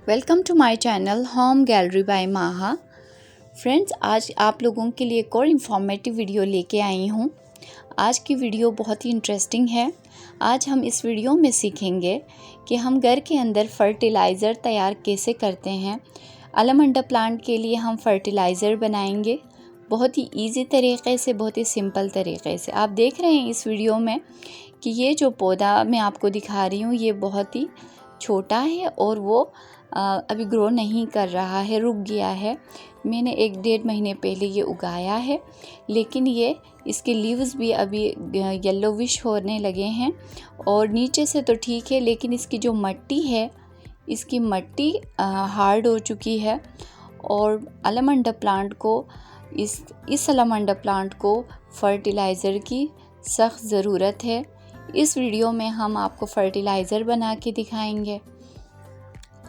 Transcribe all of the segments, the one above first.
Welcome to my channel home gallery by Maha. Friends, आज आप लोगों के लिए एक और इन्फॉर्मेटिव वीडियो लेके आई हूँ। आज की वीडियो बहुत ही इंटरेस्टिंग है। आज हम इस वीडियो में सीखेंगे कि हम घर के अंदर फर्टिलाइज़र तैयार कैसे करते हैं। अलमंडा प्लांट के लिए हम फर्टिलाइज़र बनाएंगे बहुत ही इजी तरीक़े से, बहुत ही सिंपल तरीक़े से। आप देख रहे हैं इस वीडियो में कि ये जो पौधा मैं आपको दिखा रही हूँ ये बहुत ही छोटा है और वो अभी ग्रो नहीं कर रहा है, रुक गया है। मैंने 1-1.5 महीने पहले ये उगाया है, लेकिन ये इसके लीव्स भी अभी येलोविश होने लगे हैं और नीचे से तो ठीक है, लेकिन इसकी जो मिट्टी है, इसकी मिट्टी हार्ड हो चुकी है। और अलमंडा प्लांट को इस अलमंडा प्लांट को फर्टिलाइज़र की सख्त ज़रूरत है। इस वीडियो में हम आपको फर्टिलाइज़र बना के दिखाएंगे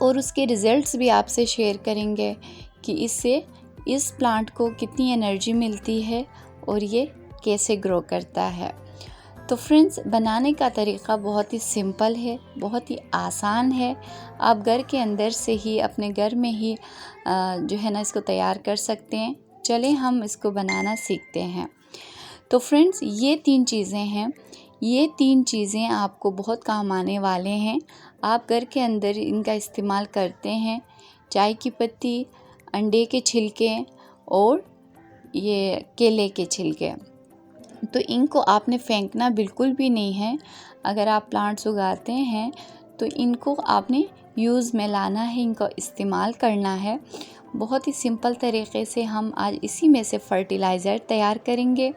और उसके रिज़ल्ट्स भी आपसे शेयर करेंगे कि इससे इस प्लांट को कितनी एनर्जी मिलती है और ये कैसे ग्रो करता है। तो फ्रेंड्स, बनाने का तरीक़ा बहुत ही सिंपल है, बहुत ही आसान है। आप घर के अंदर से ही, अपने घर में ही जो है ना, इसको तैयार कर सकते हैं। चलें हम इसको बनाना सीखते हैं। तो फ्रेंड्स, ये 3 चीज़ें हैं। ये 3 चीज़ें आपको बहुत काम आने वाले हैं। आप घर के अंदर इनका इस्तेमाल करते हैं। चाय की पत्ती, अंडे के छिलके और ये केले के छिलके। तो इनको आपने फेंकना बिल्कुल भी नहीं है। अगर आप प्लांट्स उगाते हैं तो इनको आपने यूज़ में लाना है, इनको इस्तेमाल करना है। बहुत ही सिंपल तरीक़े से हम आज इसी में से फर्टिलाइज़र तैयार करेंगे।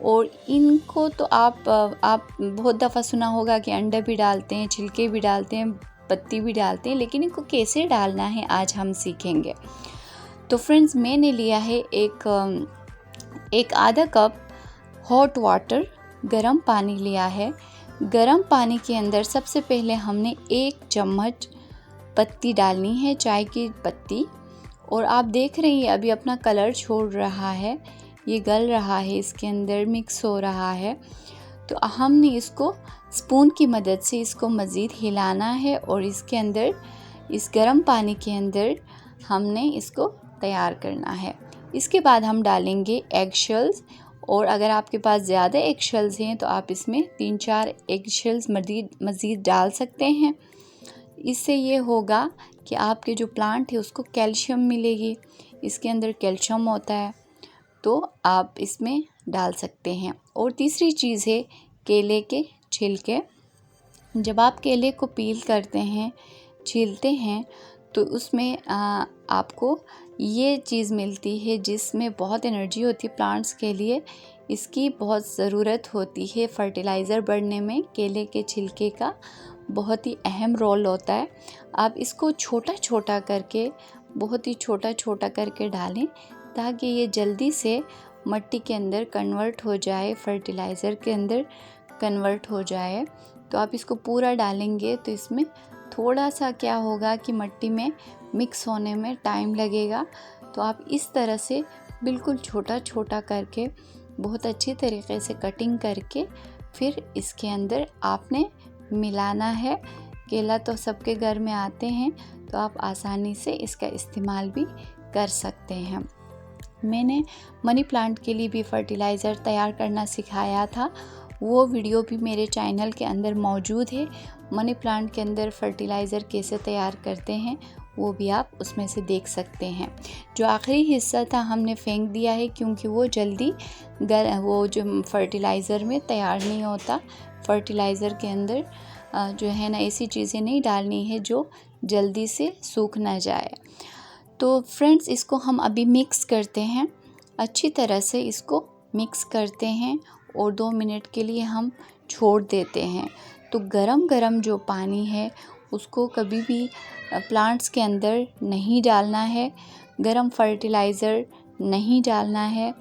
और इनको तो आप बहुत दफ़ा सुना होगा कि अंडे भी डालते हैं, छिलके भी डालते हैं, पत्ती भी डालते हैं, लेकिन इनको कैसे डालना है आज हम सीखेंगे। तो फ्रेंड्स, मैंने लिया है एक आधा कप हॉट वाटर, गरम पानी लिया है। गरम पानी के अंदर सबसे पहले हमने 1 चम्मच पत्ती डालनी है, चाय की पत्ती। और आप देख रहे हैं अभी अपना कलर छोड़ रहा है, ये गल रहा है, इसके अंदर मिक्स हो रहा है। तो हमने इसको स्पून की मदद से इसको मज़ीद हिलाना है और इसके अंदर, इस गर्म पानी के अंदर हमने इसको तैयार करना है। इसके बाद हम डालेंगे एग शेल्स, और अगर आपके पास ज़्यादा एग शेल्स हैं तो आप इसमें 3-4 एग शेल्स मज़ीद डाल सकते हैं। इससे ये होगा कि आपके जो प्लांट है उसको कैल्शियम मिलेगी। इसके अंदर कैल्शियम होता है, तो आप इसमें डाल सकते हैं। और तीसरी चीज़ है केले के छिलके। जब आप केले को पील करते हैं, छीलते हैं, तो उसमें आपको ये चीज़ मिलती है जिसमें बहुत एनर्जी होती है प्लांट्स के लिए। इसकी बहुत ज़रूरत होती है फर्टिलाइज़र बढ़ने में। केले के छिलके का बहुत ही अहम रोल होता है। आप इसको छोटा छोटा करके, बहुत ही छोटा छोटा करके डालें ताकि ये जल्दी से मिट्टी के अंदर कन्वर्ट हो जाए, फर्टिलाइज़र के अंदर कन्वर्ट हो जाए। तो आप इसको पूरा डालेंगे तो इसमें थोड़ा सा क्या होगा कि मिट्टी में मिक्स होने में टाइम लगेगा। तो आप इस तरह से बिल्कुल छोटा छोटा करके, बहुत अच्छी तरीक़े से कटिंग करके फिर इसके अंदर आपने मिलाना है। केला तो सबके घर में आते हैं, तो आप आसानी से इसका इस्तेमाल भी कर सकते हैं। मैंने मनी प्लांट के लिए भी फर्टिलाइज़र तैयार करना सिखाया था, वो वीडियो भी मेरे चैनल के अंदर मौजूद है। मनी प्लांट के अंदर फर्टिलाइज़र कैसे तैयार करते हैं वो भी आप उसमें से देख सकते हैं। जो आखिरी हिस्सा था हमने फेंक दिया है क्योंकि वो जल्दी वो जो फर्टिलाइज़र में तैयार नहीं होता। फर्टिलाइज़र के अंदर जो है ना, ऐसी चीज़ें नहीं डालनी है जो जल्दी से सूख ना जाए। तो फ्रेंड्स, इसको हम अभी मिक्स करते हैं, अच्छी तरह से इसको मिक्स करते हैं और 2 मिनट के लिए हम छोड़ देते हैं। तो गरम गरम जो पानी है उसको कभी भी प्लांट्स के अंदर नहीं डालना है, गरम फर्टिलाइज़र नहीं डालना है।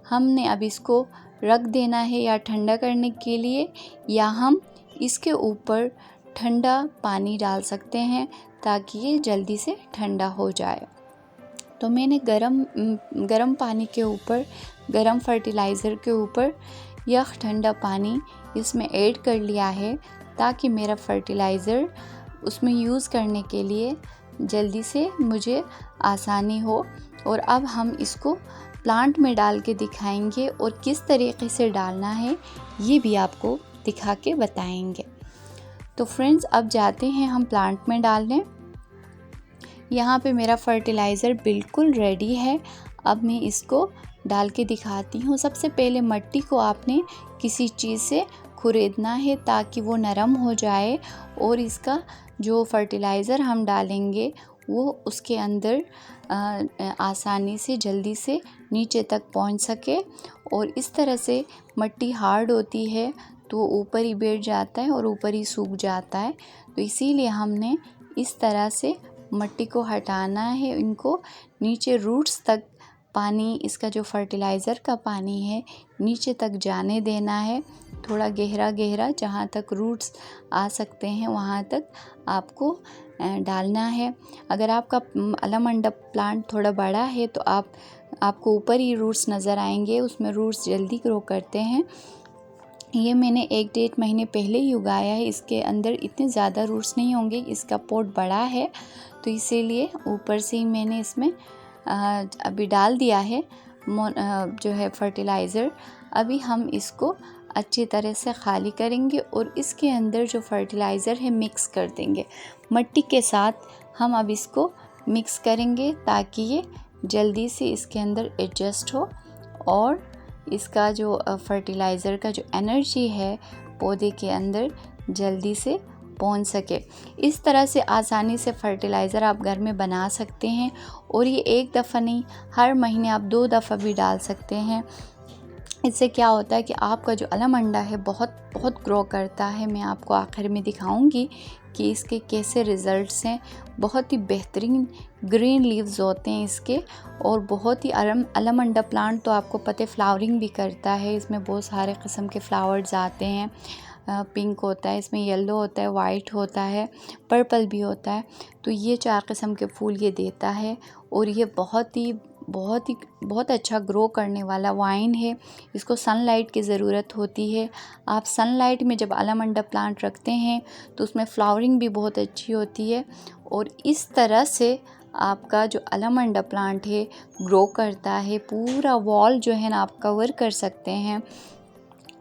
हमने अब इसको रख देना है या ठंडा करने के लिए, या हम इसके ऊपर ठंडा पानी डाल सकते हैं ताकि ये जल्दी से ठंडा हो जाए। तो मैंने गरम पानी के ऊपर, गरम फर्टिलाइज़र के ऊपर यह ठंडा पानी इसमें ऐड कर लिया है ताकि मेरा फर्टिलाइज़र उसमें यूज़ करने के लिए जल्दी से मुझे आसानी हो। और अब हम इसको प्लांट में डाल के दिखाएंगे और किस तरीके से डालना है ये भी आपको दिखा के बताएंगे। तो फ्रेंड्स अब जाते हैं हम प्लांट में डालने। यहाँ पे मेरा फर्टिलाइज़र बिल्कुल रेडी है। अब मैं इसको डाल के दिखाती हूँ। सबसे पहले मिट्टी को आपने किसी चीज़ से खुरेदना है ताकि वो नरम हो जाए और इसका जो फर्टिलाइज़र हम डालेंगे वो उसके अंदर आसानी से जल्दी से नीचे तक पहुंच सके। और इस तरह से मिट्टी हार्ड होती है तो ऊपर ही बैठ जाता है और ऊपर ही सूख जाता है। तो इसीलिए हमने इस तरह से मिट्टी को हटाना है, इनको नीचे रूट्स तक पानी, इसका जो फर्टिलाइज़र का पानी है नीचे तक जाने देना है। थोड़ा गहरा गहरा जहाँ तक रूट्स आ सकते हैं वहाँ तक आपको डालना है। अगर आपका अलमंडा प्लांट थोड़ा बड़ा है तो आपको ऊपर ही रूट्स नज़र आएंगे, उसमें रूट्स जल्दी ग्रो करते हैं। ये मैंने 1-1.5 महीने पहले ही उगाया है, इसके अंदर इतने ज़्यादा रूट्स नहीं होंगे, इसका पॉट बड़ा है तो इसीलिए ऊपर से ही मैंने इसमें अभी डाल दिया है जो है फर्टिलाइज़र। अभी हम इसको अच्छी तरह से खाली करेंगे और इसके अंदर जो फर्टिलाइज़र है मिक्स कर देंगे मिट्टी के साथ। हम अब इसको मिक्स करेंगे ताकि ये जल्दी से इसके अंदर एडजस्ट हो और इसका जो फर्टिलाइज़र का जो एनर्जी है पौधे के अंदर जल्दी से पहुंच सके। इस तरह से आसानी से फर्टिलाइज़र आप घर में बना सकते हैं और ये एक दफ़ा नहीं, हर महीने आप 2 दफ़ा भी डाल सकते हैं। इससे क्या होता है कि आपका जो अलमंडा है बहुत बहुत ग्रो करता है। मैं आपको आखिर में दिखाऊंगी कि इसके कैसे रिज़ल्ट्स हैं। बहुत ही बेहतरीन ग्रीन लीव्स होते हैं इसके और बहुत ही अलमंडा प्लांट तो आपको पता है फ्लावरिंग भी करता है। इसमें बहुत सारे किस्म के फ्लावर्स आते हैं, पिंक होता है, इसमें येलो होता है, वाइट होता है, पर्पल भी होता है। तो ये 4 किस्म के फूल ये देता है और ये बहुत अच्छा ग्रो करने वाला वाइन है। इसको सनलाइट की ज़रूरत होती है। आप सनलाइट में जब अलमंडा प्लांट रखते हैं तो उसमें फ्लावरिंग भी बहुत अच्छी होती है और इस तरह से आपका जो अलमंडा प्लांट है ग्रो करता है। पूरा वॉल जो है ना आप कवर कर सकते हैं।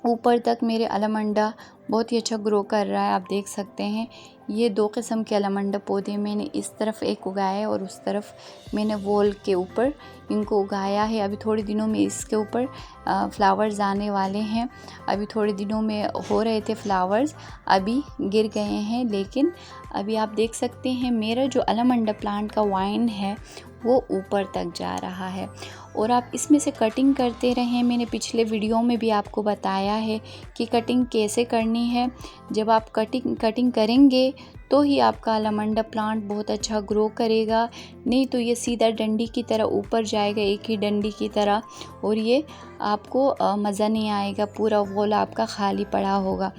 ऊपर तक मेरे अलमंडा बहुत ही अच्छा ग्रो कर रहा है, आप देख सकते हैं। ये 2 किस्म के अलमंडा पौधे मैंने इस तरफ एक उगाया है और उस तरफ मैंने वॉल के ऊपर इनको उगाया है। अभी थोड़े दिनों में इसके ऊपर फ्लावर्स आने वाले हैं। अभी थोड़े दिनों में हो रहे थे फ्लावर्स, अभी गिर गए हैं, लेकिन अभी आप देख सकते हैं मेरा जो अलमंडा प्लांट का वाइन है वो ऊपर तक जा रहा है। और आप इसमें से कटिंग करते रहें। मैंने पिछले वीडियो में भी आपको बताया है कि कटिंग कैसे करनी है। जब आप कटिंग करेंगे तो ही आपका अलमंडा प्लांट बहुत अच्छा ग्रो करेगा, नहीं तो ये सीधा डंडी की तरह ऊपर जाएगा, एक ही डंडी की तरह, और ये आपको मज़ा नहीं आएगा, पूरा वॉल आपका खाली पड़ा होगा।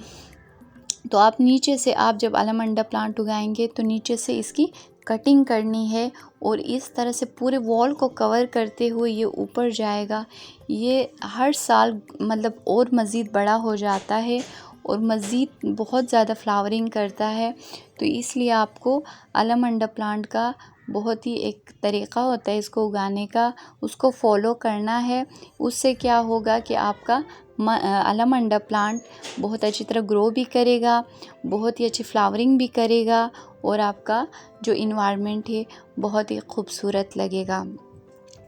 तो आप नीचे से, आप जब अलमंडा प्लांट उगाएंगे तो नीचे से इसकी कटिंग करनी है और इस तरह से पूरे वॉल को कवर करते हुए ये ऊपर जाएगा। ये हर साल मतलब और मज़ीद बड़ा हो जाता है और मज़ीद बहुत ज़्यादा फ्लावरिंग करता है। तो इसलिए आपको अलमंडा प्लांट का बहुत ही एक तरीक़ा होता है इसको उगाने का, उसको फॉलो करना है। उससे क्या होगा कि आपका अलमंडा प्लांट बहुत अच्छी तरह ग्रो भी करेगा, बहुत ही अच्छी फ्लावरिंग भी करेगा और आपका जो इन्वायरमेंट है बहुत ही खूबसूरत लगेगा।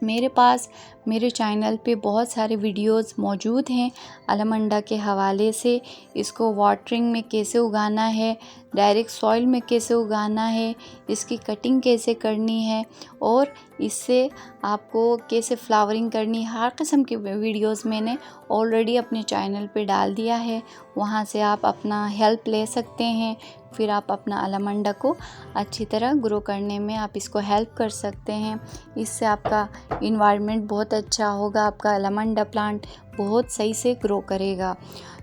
मेरे पास मेरे चैनल पे बहुत सारे वीडियोस मौजूद हैं अलमंडा के हवाले से। इसको वाटरिंग में कैसे उगाना है, डायरेक्ट सॉइल में कैसे उगाना है, इसकी कटिंग कैसे करनी है और इससे आपको कैसे फ्लावरिंग करनी है, हर किस्म की वीडियोस मैंने ऑलरेडी अपने चैनल पे डाल दिया है। वहाँ से आप अपना हेल्प ले सकते हैं, फिर आप अपना अलमंडा को अच्छी तरह ग्रो करने में आप इसको हेल्प कर सकते हैं। इससे आपका इन्वायरमेंट बहुत अच्छा होगा, आपका अलमंडा प्लांट बहुत सही से ग्रो करेगा।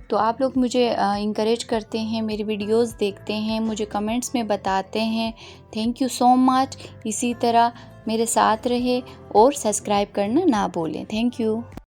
तो आप लोग मुझे इंकरेज करते हैं, मेरी वीडियोस देखते हैं, मुझे कमेंट्स में बताते हैं। Thank you so much. इसी तरह मेरे साथ रहे और सब्सक्राइब करना ना भूलें। Thank you.